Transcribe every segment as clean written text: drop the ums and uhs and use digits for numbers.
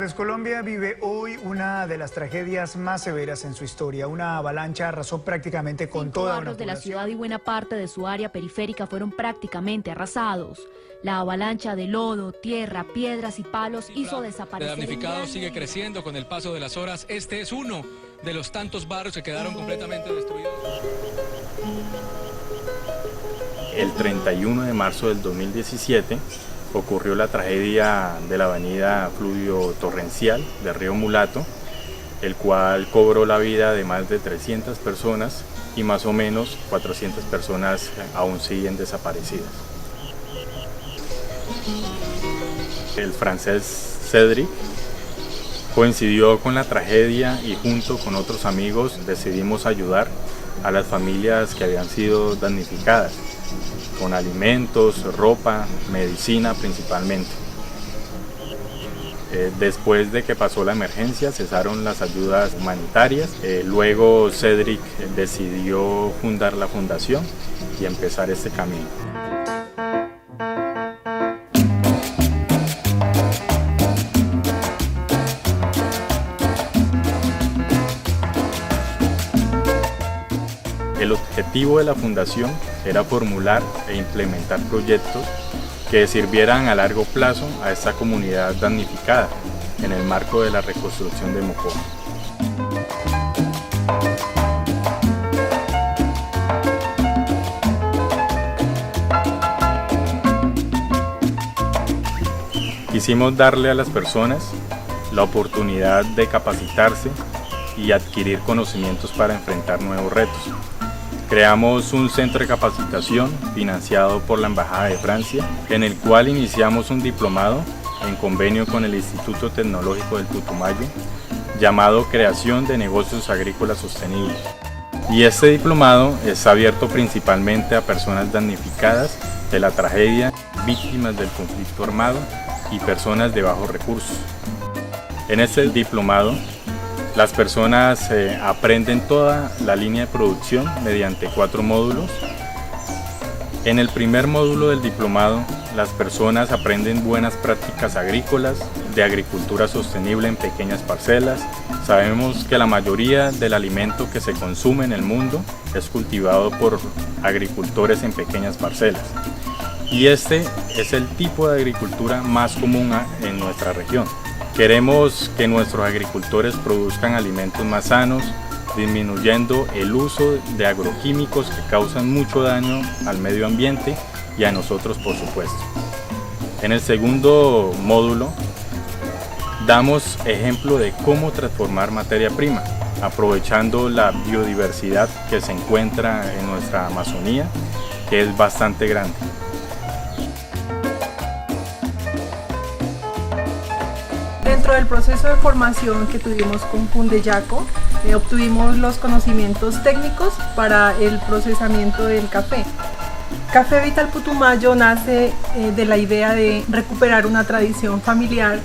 Pues Colombia vive hoy una de las tragedias más severas en su historia. Una avalancha arrasó prácticamente con toda una barrios de la población. ciudad y buena parte de su área periférica fueron prácticamente arrasados. La avalancha de lodo, tierra, piedras y palos hizo desaparecer. El damnificado sigue creciendo con el paso de las horas. Este es uno de los tantos barrios que quedaron completamente destruidos. El 31 de marzo del 2017 ocurrió la tragedia de la avenida Fluvio Torrencial del río Mulato, el cual cobró la vida de más de 300 personas y más o menos 400 personas aún siguen desaparecidas. El francés Cédric coincidió con la tragedia y junto con otros amigos decidimos ayudar a las familias que habían sido damnificadas, con alimentos, ropa, medicina principalmente. Después de que pasó la emergencia cesaron las ayudas humanitarias, luego Cédric decidió fundar la fundación y empezar este camino. El objetivo de la fundación era formular e implementar proyectos que sirvieran a largo plazo a esta comunidad damnificada en el marco de la reconstrucción de Mocoa. Quisimos darle a las personas la oportunidad de capacitarse y adquirir conocimientos para enfrentar nuevos retos. Creamos un centro de capacitación financiado por la Embajada de Francia, en el cual iniciamos un diplomado en convenio con el Instituto Tecnológico del Putumayo, llamado Creación de Negocios Agrícolas Sostenibles. Y este diplomado es abierto principalmente a personas damnificadas de la tragedia, víctimas del conflicto armado y personas de bajos recursos. En este diplomado, las personas aprenden toda la línea de producción mediante 4 módulos. En el primer módulo del diplomado, las personas aprenden buenas prácticas agrícolas, de agricultura sostenible en pequeñas parcelas. Sabemos que la mayoría del alimento que se consume en el mundo es cultivado por agricultores en pequeñas parcelas. Y este es el tipo de agricultura más común en nuestra región. Queremos que nuestros agricultores produzcan alimentos más sanos, disminuyendo el uso de agroquímicos que causan mucho daño al medio ambiente y a nosotros, por supuesto. En el segundo módulo damos ejemplo de cómo transformar materia prima, aprovechando la biodiversidad que se encuentra en nuestra Amazonía, que es bastante grande. Dentro del proceso de formación que tuvimos con Fundeyaco, obtuvimos los conocimientos técnicos para el procesamiento del café. Café Vital Putumayo nace de la idea de recuperar una tradición familiar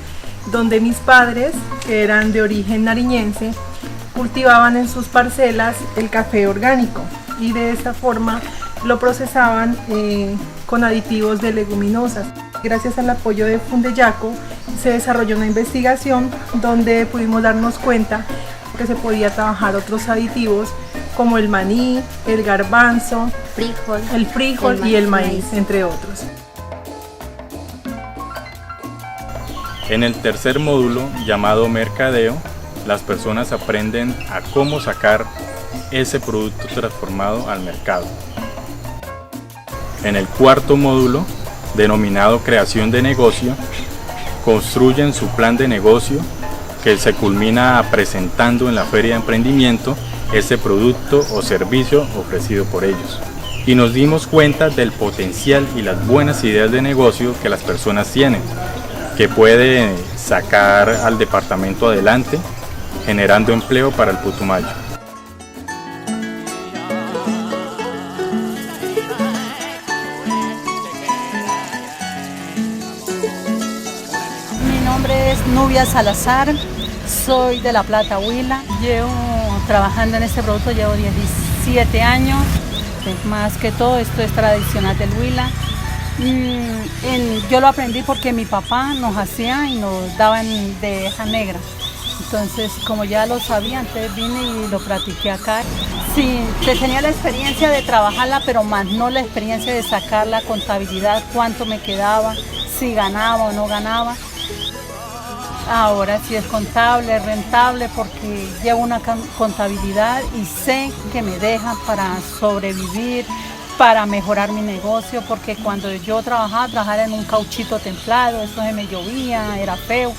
donde mis padres, que eran de origen nariñense, cultivaban en sus parcelas el café orgánico y de esta forma lo procesaban con aditivos de leguminosas. Gracias al apoyo de Fundeyaco se desarrolló una investigación donde pudimos darnos cuenta que se podía trabajar otros aditivos como el maní, el garbanzo, el frijol y el maíz, entre otros. En el tercer módulo, llamado Mercadeo, las personas aprenden a cómo sacar ese producto transformado al mercado. En el cuarto módulo, denominado Creación de Negocio, construyen su plan de negocio que se culmina presentando en la Feria de Emprendimiento ese producto o servicio ofrecido por ellos. Y nos dimos cuenta del potencial y las buenas ideas de negocio que las personas tienen, que puede sacar al departamento adelante, generando empleo para el Putumayo. Mi nombre es Nubia Salazar, soy de La Plata, Huila. Llevo trabajando en este producto, llevo 17 años. Más que todo, esto es tradicional del Huila. Yo lo aprendí porque mi papá nos hacía y nos daban de hoja negra. Entonces, como ya lo sabía, entonces vine y lo practiqué acá. Sí, tenía la experiencia de trabajarla, pero más no la experiencia de sacar la contabilidad, cuánto me quedaba, si ganaba o no ganaba. Ahora sí es contable, es rentable porque llevo una contabilidad y sé que me deja para sobrevivir, para mejorar mi negocio, porque cuando yo trabajaba en un cauchito templado, eso se me llovía, era feo.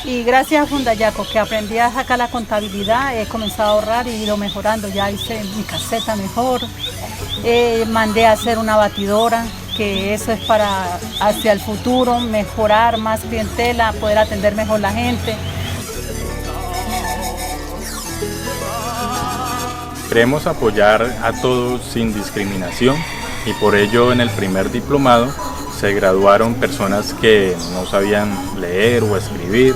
Y gracias a Fundayaco, que aprendí a sacar la contabilidad, he comenzado a ahorrar y he ido mejorando. Ya hice mi caseta mejor, mandé a hacer una batidora, que eso es para hacia el futuro, mejorar más clientela, poder atender mejor la gente. Queremos apoyar a todos sin discriminación y por ello en el primer diplomado se graduaron personas que no sabían leer o escribir,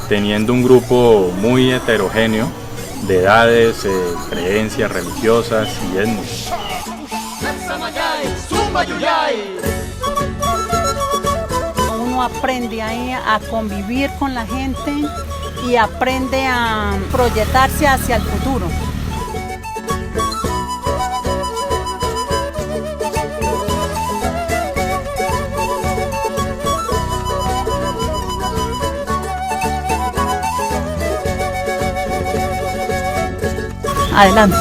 teniendo un grupo muy heterogéneo de edades, creencias religiosas y étnicas. Uno aprende ahí a convivir con la gente y aprende a proyectarse hacia el futuro. Adelante.